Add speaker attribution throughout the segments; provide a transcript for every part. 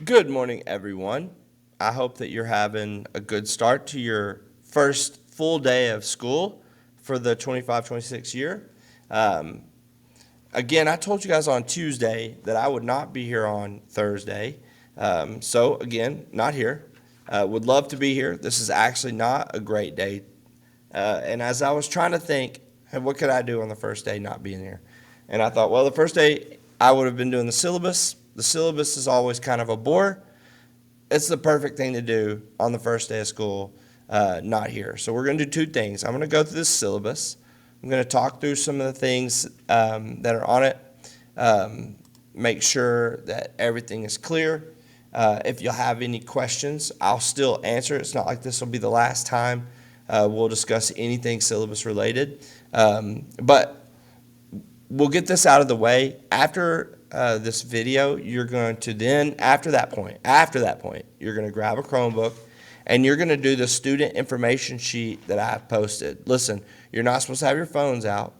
Speaker 1: Good morning, everyone. I hope that you're having a good start to your first full day of school for the 25-26 year. Um, Again, I told you guys on Tuesday that I would not be here on Thursday. So, again, not here. Would love to be here. This is actually not a great day. And as I was trying to think, hey, what could I do on the first day not being here? And I thought, well, the first day I would have been doing the syllabus. The syllabus is always kind of a bore. It's the perfect thing to do on the first day of school, not here. So we're going to do two things. I'm going to go through this syllabus. I'm going to talk through some of the things that are on it, make sure that everything is clear. If you'll have any questions, I'll still answer. It's not like this will be the last time we'll discuss anything syllabus related. But we'll get this out of the way. After this video, you're going to then, after that point, you're going to grab a Chromebook and you're going to do the student information sheet that I've posted. Listen, you're not supposed to have your phones out,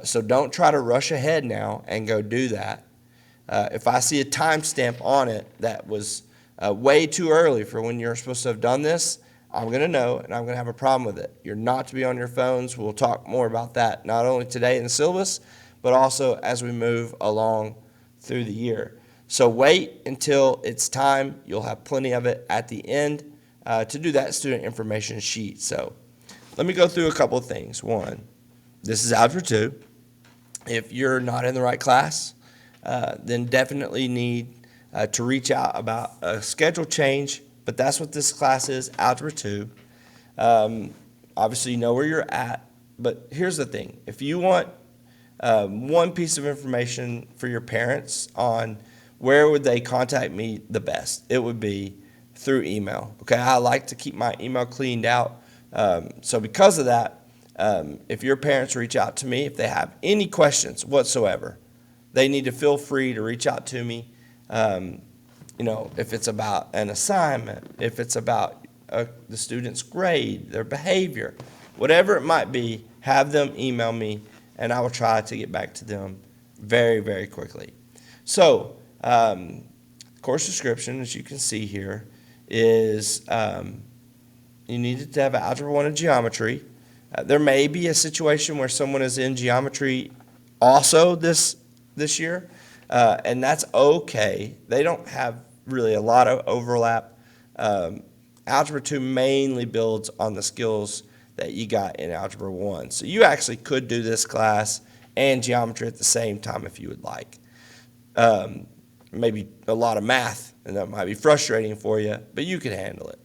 Speaker 1: so don't try to rush ahead now and go do that. If I see a timestamp on it that was way too early for when you're supposed to have done this, I'm going to know and I'm going to have a problem with it. You're not to be on your phones. We'll talk more about that not only today in the syllabus, but also as we move along through the year. So wait until it's time. You'll have plenty of it at the end to do that student information sheet. So let me go through a couple of things. One, this is Algebra 2. If you're not in the right class, then definitely need to reach out about a schedule change, but that's what this class is, Algebra 2. Obviously, you know where you're at, but here's the thing. If you want one piece of information for your parents on where would they contact me the best, it would be through email. Okay, I like to keep my email cleaned out. So because of that, if your parents reach out to me, if they have any questions whatsoever, they need to feel free to reach out to me. If it's about an assignment, if it's about the student's grade, their behavior, whatever it might be, have them email me, and I will try to get back to them very, very quickly. So, course description, as you can see here, is you need to have Algebra 1 and Geometry. There may be a situation where someone is in Geometry also this year, and that's okay. They don't have really a lot of overlap. Algebra 2 mainly builds on the skills that you got in Algebra 1. So you actually could do this class and Geometry at the same time if you would like. Maybe a lot of math, and that might be frustrating for you, but you can handle it.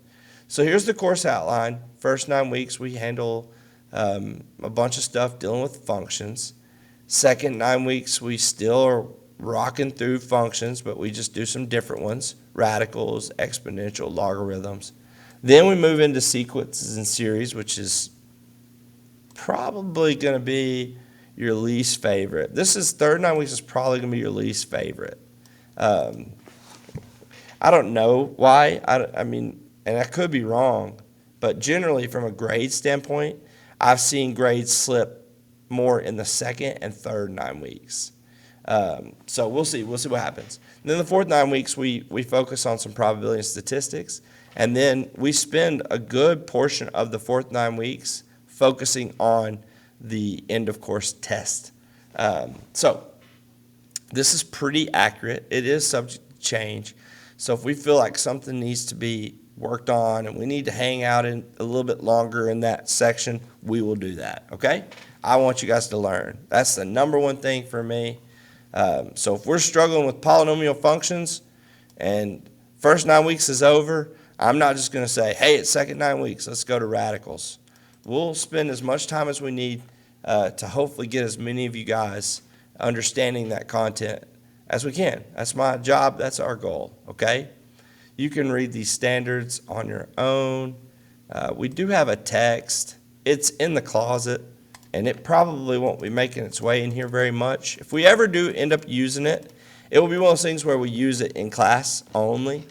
Speaker 1: So here's the course outline. First 9 weeks, we handle a bunch of stuff dealing with functions. Second 9 weeks, we still are rocking through functions, but we just do some different ones, radicals, exponential, logarithms. Then we move into sequences and series, which is probably going to be your least favorite. Third 9 weeks is probably going to be your least favorite. I don't know why. I mean, and I could be wrong, but generally from a grade standpoint, I've seen grades slip more in the second and third 9 weeks. So we'll see. We'll see what happens. And then the fourth 9 weeks, we focus on some probability and statistics, and then we spend a good portion of the fourth 9 weeks focusing on the end of course test. So this is pretty accurate. It is subject to change. So if we feel like something needs to be worked on and we need to hang out in a little bit longer in that section, we will do that, okay? I want you guys to learn. That's the number one thing for me. So if we're struggling with polynomial functions and first 9 weeks is over, I'm not just going to say, hey, it's second 9 weeks, let's go to radicals. We'll spend as much time as we need to hopefully get as many of you guys understanding that content as we can. That's my job. That's our goal, okay? You can read these standards on your own. We do have a text. It's in the closet, and it probably won't be making its way in here very much. If we ever do end up using it, it will be one of those things where we use it in class only.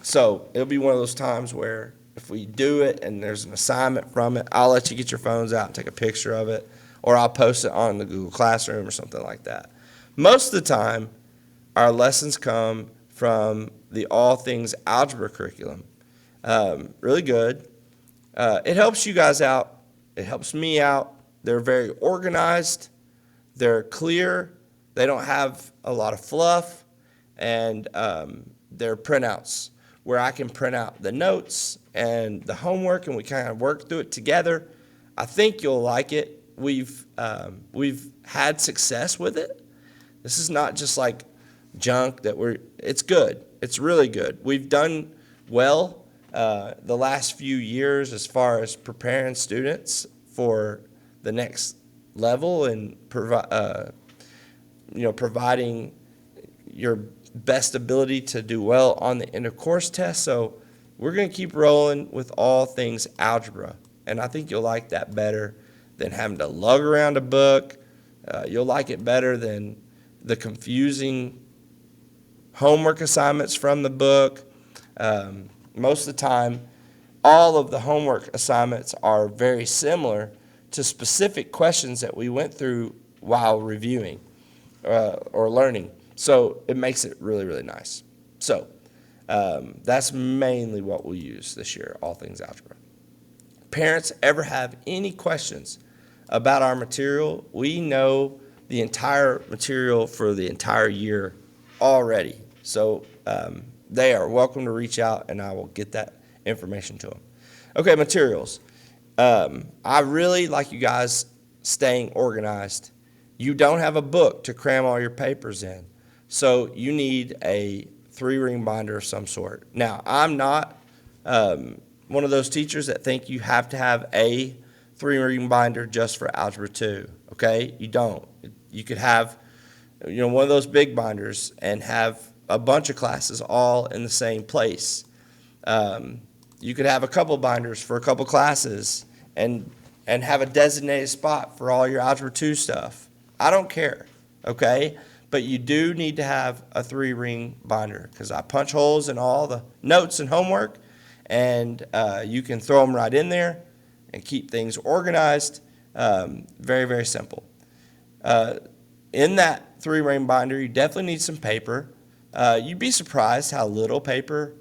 Speaker 1: So it'll be one of those times where if we do it and there's an assignment from it, I'll let you get your phones out and take a picture of it, or I'll post it on the Google Classroom or something like that. Most of the time, our lessons come from the All Things Algebra curriculum. Really good. It helps you guys out. It helps me out. They're very organized. They're clear. They don't have a lot of fluff. And they're printouts where I can print out the notes and the homework, and we kind of work through it together. I think you'll like it. We've had success with it. This is not just like junk it's good. It's really good. We've done well the last few years as far as preparing students for the next level and providing your best ability to do well on the end of course test. So we're going to keep rolling with All Things Algebra, and I think you'll like that better than having to lug around a book. You'll like it better than the confusing homework assignments from the book. Most of the time, all of the homework assignments are very similar to specific questions that we went through while reviewing or learning. So it makes it really, really nice. So that's mainly what we'll use this year, All Things Algebra. Parents ever have any questions about our material? We know the entire material for the entire year already. So they are welcome to reach out, and I will get that information to them. Okay, materials. I really like you guys staying organized. You don't have a book to cram all your papers in, so you need a 3-ring binder of some sort. Now, I'm not one of those teachers that think you have to have a 3-ring binder just for Algebra 2, okay? You don't. You could have one of those big binders and have a bunch of classes all in the same place. You could have a couple binders for a couple classes and have a designated spot for all your Algebra 2 stuff. I don't care, okay? But you do need to have a 3-ring binder because I punch holes in all the notes and homework, and you can throw them right in there and keep things organized. Very, very simple. In that 3-ring binder, you definitely need some paper. You'd be surprised how little paper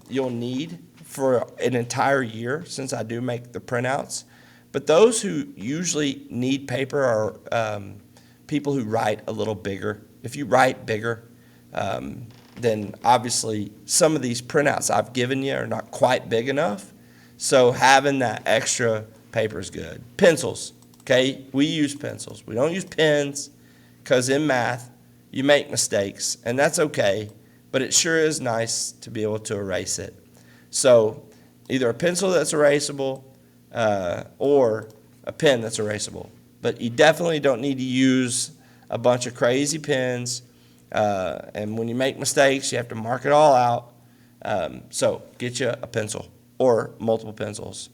Speaker 1: you'll need for an entire year, since I do make the printouts. But those who usually need paper are people who write a little bigger. If you write bigger, then obviously some of these printouts I've given you are not quite big enough. So having that extra paper is good. Pencils, okay? We use pencils. We don't use pens because in math you make mistakes, and that's okay, but it sure is nice to be able to erase it. So either a pencil that's erasable or a pen that's erasable. But you definitely don't need to use a bunch of crazy pens, and when you make mistakes, you have to mark it all out. So get you a pencil or multiple pencils.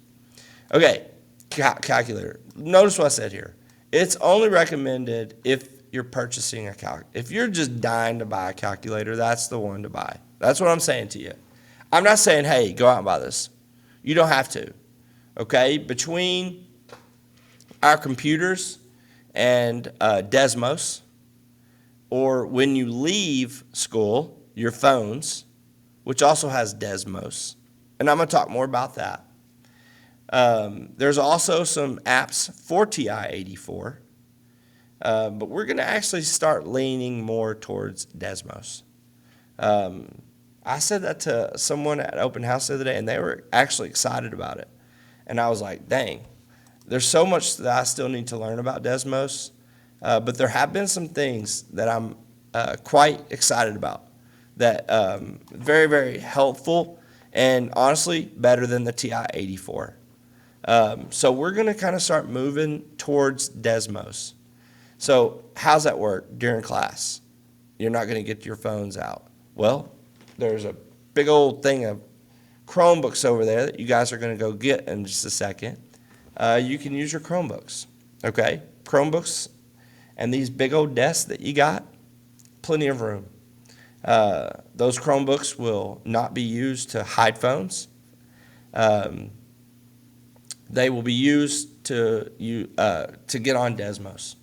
Speaker 1: Okay, calculator. Notice what I said here. It's only recommended if you're purchasing a calculator. If you're just dying to buy a calculator, that's the one to buy. That's what I'm saying to you. I'm not saying, hey, go out and buy this. You don't have to, okay? Between our computers and Desmos, or when you leave school, your phones, which also has Desmos, and I'm going to talk more about that. There's also some apps for TI-84, but we're going to actually start leaning more towards Desmos. I said that to someone at open house the other day, and they were actually excited about it. And I was like, dang, there's so much that I still need to learn about Desmos, but there have been some things that I'm quite excited about that very, very helpful and honestly better than the TI-84. So we're going to kind of start moving towards Desmos. So how's that work during class? You're not going to get your phones out. Well, there's a big old thing of Chromebooks over there that you guys are going to go get in just a second. You can use your Chromebooks, okay? Chromebooks and these big old desks that you got, plenty of room. Those Chromebooks will not be used to hide phones. They will be used to get on Desmos.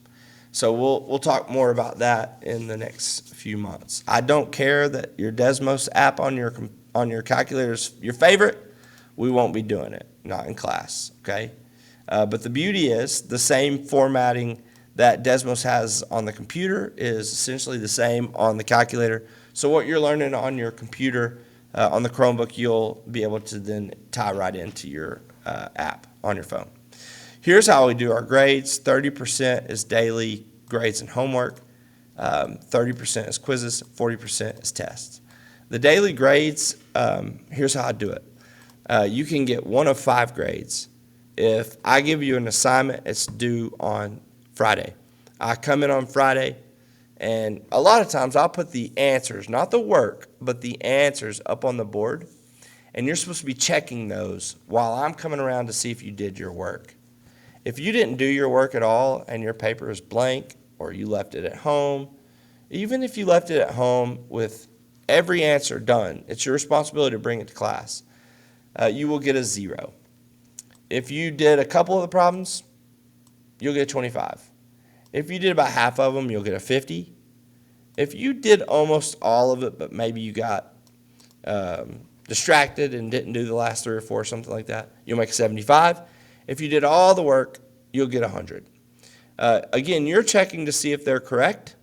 Speaker 1: So we'll talk more about that in the next few months. I don't care that your Desmos app on your calculator is your favorite. We won't be doing it, not in class, okay? But the beauty is the same formatting that Desmos has on the computer is essentially the same on the calculator. So what you're learning on your computer, on the Chromebook, you'll be able to then tie right into your app on your phone. Here's how we do our grades. 30% is daily grades and homework. 30% is quizzes. 40% is tests. The daily grades, here's how I do it. You can get 1 of 5 grades. If I give you an assignment, it's due on Friday. I come in on Friday, and a lot of times I'll put the answers, not the work, but the answers up on the board, and you're supposed to be checking those while I'm coming around to see if you did your work. If you didn't do your work at all and your paper is blank or you left it at home, even if you left it at home with every answer done, it's your responsibility to bring it to class. You will get a 0. If you did a couple of the problems, you'll get a 25. If you did about half of them, you'll get a 50. If you did almost all of it, but maybe you got distracted and didn't do the last 3 or 4, something like that, you'll make a 75. If you did all the work, you'll get 100. Again, you're checking to see if they're correct.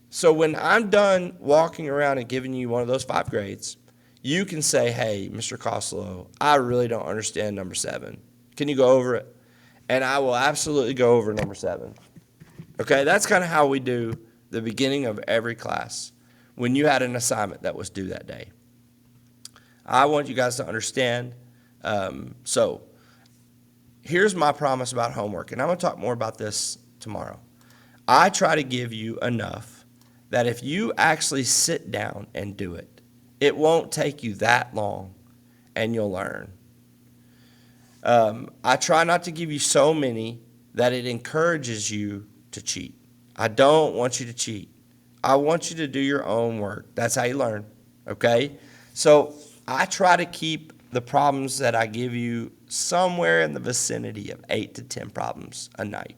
Speaker 1: So when I'm done walking around and giving you one of those 5 grades, you can say, hey, Mr. Costello, I really don't understand number 7. Can you go over it? And I will absolutely go over number 7. Okay, that's kind of how we do the beginning of every class when you had an assignment that was due that day. I want you guys to understand. So here's my promise about homework, and I'm going to talk more about this tomorrow. I try to give you enough that if you actually sit down and do it, it won't take you that long, and you'll learn. I try not to give you so many that it encourages you to cheat. I don't want you to cheat. I want you to do your own work. That's how you learn, okay? So I try to keep the problems that I give you somewhere in the vicinity of 8 to 10 problems a night.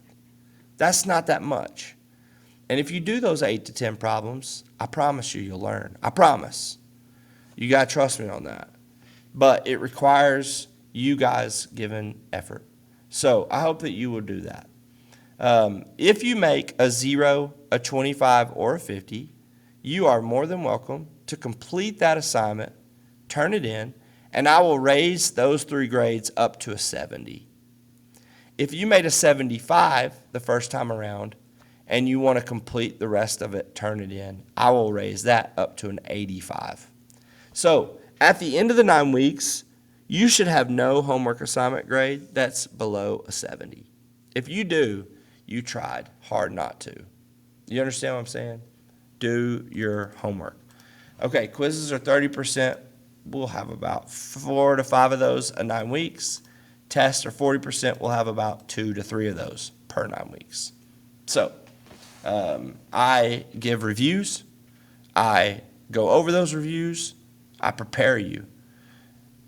Speaker 1: That's not that much. And if you do those 8 to 10 problems, I promise you'll learn. I promise. You got to trust me on that. But it requires you guys giving effort. So I hope that you will do that. If you make a 0, a 25, or a 50, you are more than welcome to complete that assignment, turn it in, and I will raise those 3 grades up to a 70. If you made a 75 the first time around and you want to complete the rest of it, turn it in, I will raise that up to an 85. So at the end of the 9 weeks, you should have no homework assignment grade that's below a 70. If you do, you tried hard not to. You understand what I'm saying? Do your homework. Okay, quizzes are 30%. We'll have about 4 to 5 of those in 9 weeks. Tests are 40%. We'll have about 2 to 3 of those per 9 weeks. So I give reviews. I go over those reviews. I prepare you.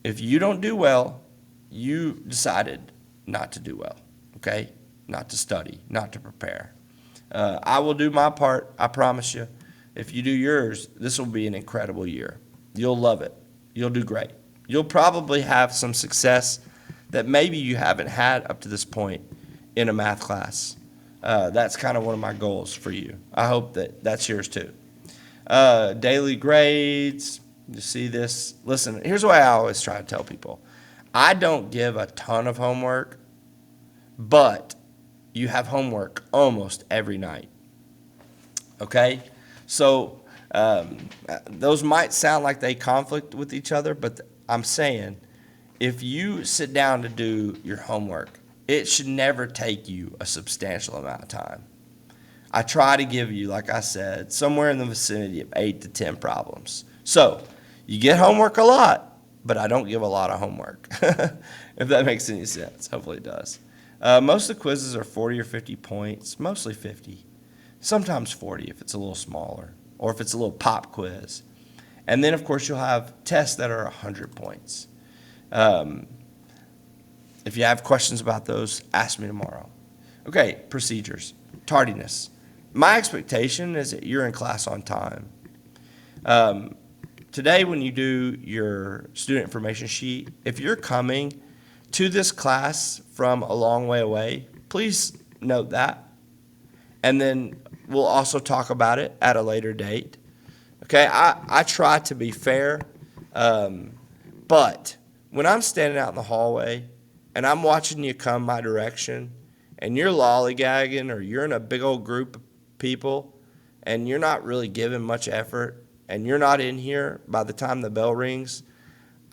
Speaker 1: If you don't do well, you decided not to do well, okay? Not to study, not to prepare. I will do my part, I promise you. If you do yours, this will be an incredible year. You'll love it. You'll do great. You'll probably have some success that maybe you haven't had up to this point in a math class. That's kind of one of my goals for you. I hope that that's yours too. Daily grades, you see this. Listen, here's the way I always try to tell people. I don't give a ton of homework, but you have homework almost every night. Okay? So those might sound like they conflict with each other, but I'm saying if you sit down to do your homework, it should never take you a substantial amount of time. I try to give you, like I said, somewhere in the vicinity of 8 to 10 problems. So you get homework a lot, but I don't give a lot of homework, if that makes any sense. Hopefully it does. Most of the quizzes are 40 or 50 points, mostly 50. Sometimes 40 if it's a little smaller, or if it's a little pop quiz. And then, of course, you'll have tests that are 100 points. If you have questions about those, ask me tomorrow. Okay, procedures. tardiness. My expectation is that you're in class on time. Today, when you do your student information sheet, if you're coming to this class from a long way away, please note that. And then we'll also talk about it at a later date. Okay, I try to be fair, but when I'm standing out in the hallway and I'm watching you come my direction and you're lollygagging or you're in a big old group of people and you're not really giving much effort and you're not in here by the time the bell rings,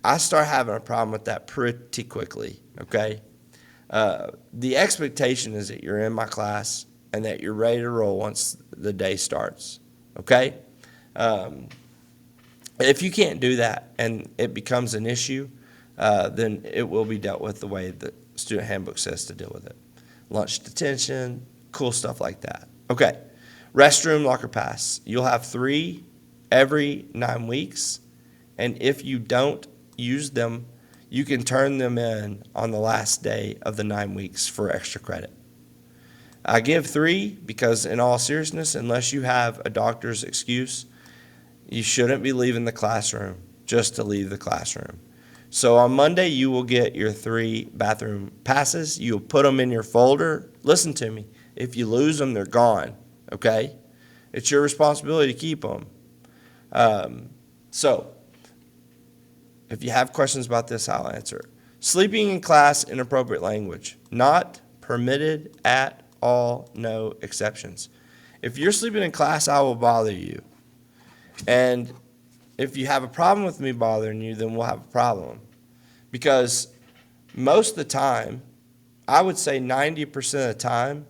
Speaker 1: I start having a problem with that pretty quickly, okay? The expectation is that you're in my class and that you're ready to roll once the day starts, okay? If you can't do that and it becomes an issue, then it will be dealt with the way the student handbook says to deal with it. Lunch detention, cool stuff like that. Okay, restroom locker pass. You'll have 3 every 9 weeks, and if you don't use them, you can turn them in on the last day of the 9 weeks for extra credit. I give 3 because, in all seriousness, unless you have a doctor's excuse, you shouldn't be leaving the classroom just to leave the classroom. So on Monday, you will get your 3 bathroom passes. You'll put them in your folder. Listen to me. If you lose them, they're gone, okay? It's your responsibility to keep them. So if you have questions about this, I'll answer. Sleeping in class, inappropriate language. Not permitted at all, no exceptions. If you're sleeping in class, I will bother you. And if you have a problem with me bothering you, then we'll have a problem. Because most of the time, I would say 90% of the time,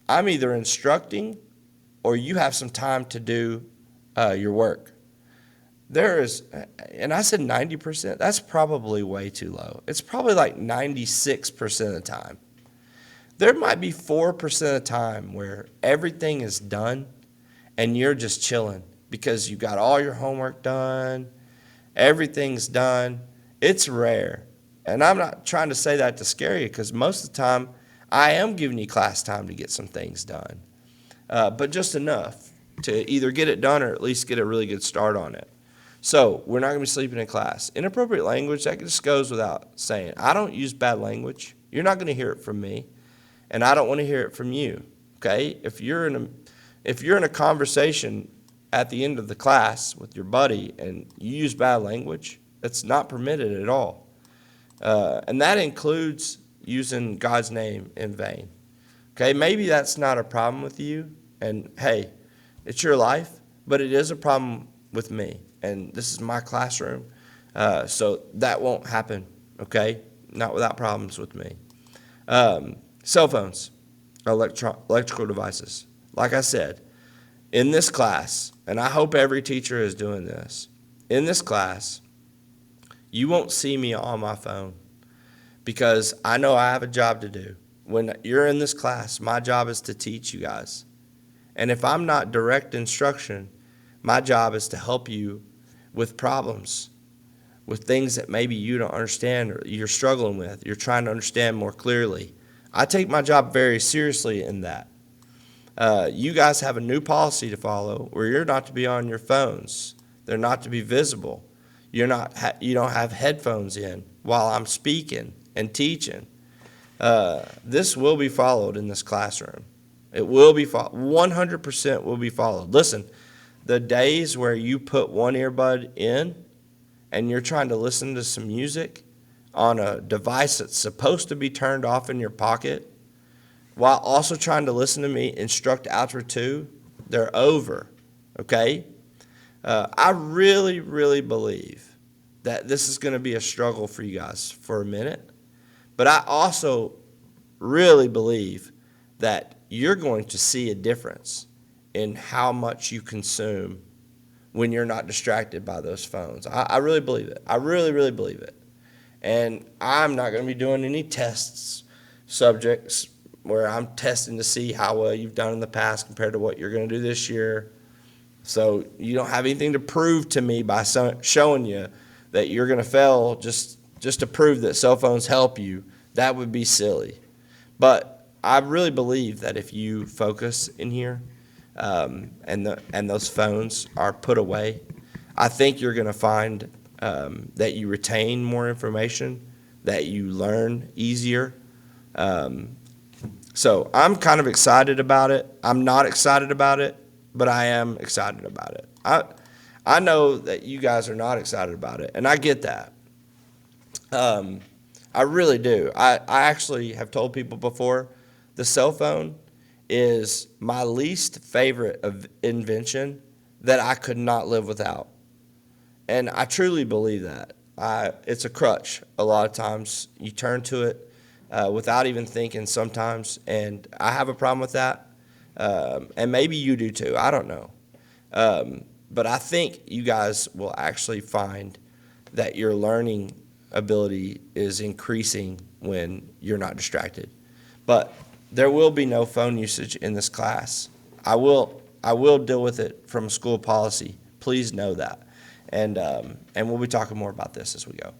Speaker 1: I'm either instructing or you have some time to do your work. There is, and I said 90%, that's probably way too low. It's probably like 96% of the time. There might be 4% of the time where everything is done and you're just chilling because you got all your homework done, everything's done. It's rare. And I'm not trying to say that to scare you because most of the time I am giving you class time to get some things done. But just enough to either get it done or at least get a really good start on it. So we're not going to be sleeping in class. Inappropriate language, that just goes without saying. I don't use bad language. You're not going to hear it from me, and I don't want to hear it from you. Okay? If you're in a conversation at the end of the class with your buddy and you use bad language, it's not permitted at all. And that includes using God's name in vain. Okay? Maybe that's not a problem with you, and hey, it's your life, but it is a problem with me. And this is my classroom, so that won't happen, okay? Not without problems with me. Cell phones, electrical devices. Like I said, in this class, and I hope every teacher is doing this, in this class, you won't see me on my phone because I know I have a job to do. When you're in this class, my job is to teach you guys. And if I'm not direct instruction, my job is to help you with problems, with things that maybe you don't understand or you're struggling with. You're trying to understand more clearly. I take my job very seriously in that. You guys have a new policy to follow where you're not to be on your phones. They're not to be visible. You don't have headphones in while I'm speaking and teaching. This will be followed in this classroom. It will be 100% will be followed. Listen, the days where you put one earbud in and you're trying to listen to some music on a device that's supposed to be turned off in your pocket while also trying to listen to me instruct Algebra 2, they're over, okay? I really, really believe that this is going to be a struggle for you guys for a minute, but I also really believe that you're going to see a difference in how much you consume when you're not distracted by those phones. I really believe it. I really, really believe it. And I'm not going to be doing any tests, subjects, where I'm testing to see how well you've done in the past compared to what you're going to do this year. So you don't have anything to prove to me by showing you that you're going to fail just to prove that cell phones help you. That would be silly. But I really believe that if you focus in here, and those phones are put away, I think you're going to find that you retain more information, that you learn easier. So I'm kind of excited about it. I'm not excited about it, but I am excited about it. I know that you guys are not excited about it, and I get that. I really do. I actually have told people before, the cell phone is my least favorite of invention that I could not live without. And I truly believe that. It's a crutch a lot of times. You turn to it without even thinking sometimes, and I have a problem with that. And maybe you do too. I don't know. But I think you guys will actually find that your learning ability is increasing when you're not distracted. But there will be no phone usage in this class. I will deal with it from school policy. Please know that. And we'll be talking more about this as we go.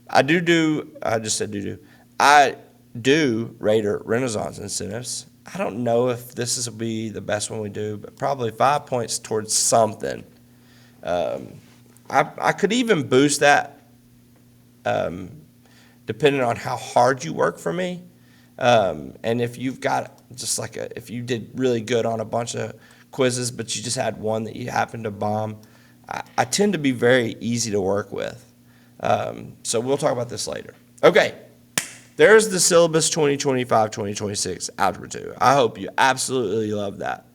Speaker 1: I just said I do Raider Renaissance incentives. I don't know if this will be the best one we do, but probably 5 points towards something. I could even boost that depending on how hard you work for me. And if you've got if you did really good on a bunch of quizzes, but you just had one that you happened to bomb, I tend to be very easy to work with. So we'll talk about this later. Okay, there's the Syllabus 2025-2026 Algebra 2. I hope you absolutely love that.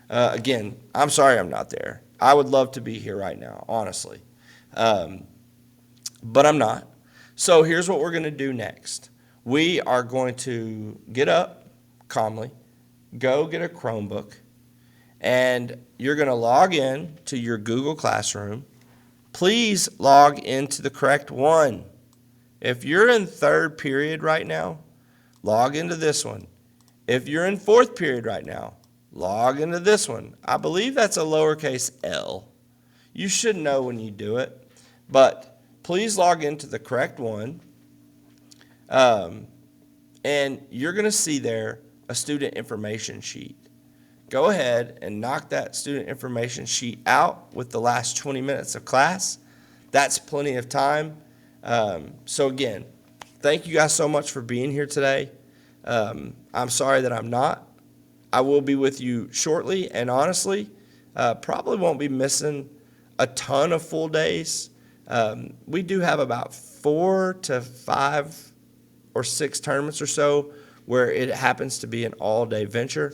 Speaker 1: Again, I'm sorry I'm not there. I would love to be here right now, honestly. But I'm not. So here's what we're going to do next. We are going to get up calmly, go get a Chromebook, and you're going to log in to your Google Classroom. Please log into the correct one. If you're in third period right now, log into this one. If you're in fourth period right now, log into this one. I believe that's a lowercase l. You should know when you do it, but please log into the correct one. And you're going to see there a student information sheet. Go ahead and knock that student information sheet out with the last 20 minutes of class. That's plenty of time. So again, thank you guys so much for being here today. I'm sorry that I'm not. I will be with you shortly, and honestly, probably won't be missing a ton of full days. We do have about 4 to 5 or 6 tournaments or so where it happens to be an all-day venture.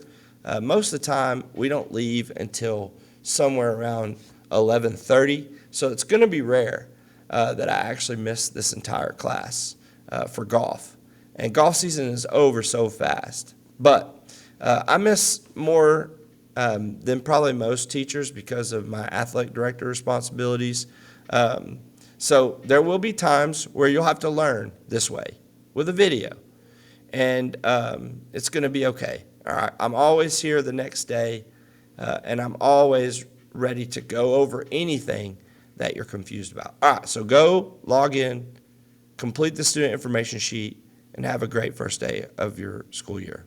Speaker 1: Most of the time, we don't leave until somewhere around 11:30, so it's going to be rare that I actually miss this entire class for golf. And golf season is over so fast. But I miss more than probably most teachers because of my athletic director responsibilities. So there will be times where you'll have to learn this way with a video, and it's going to be okay. All right, I'm always here the next day, and I'm always ready to go over anything that you're confused about. All right, so go log in, complete the student information sheet, and have a great first day of your school year.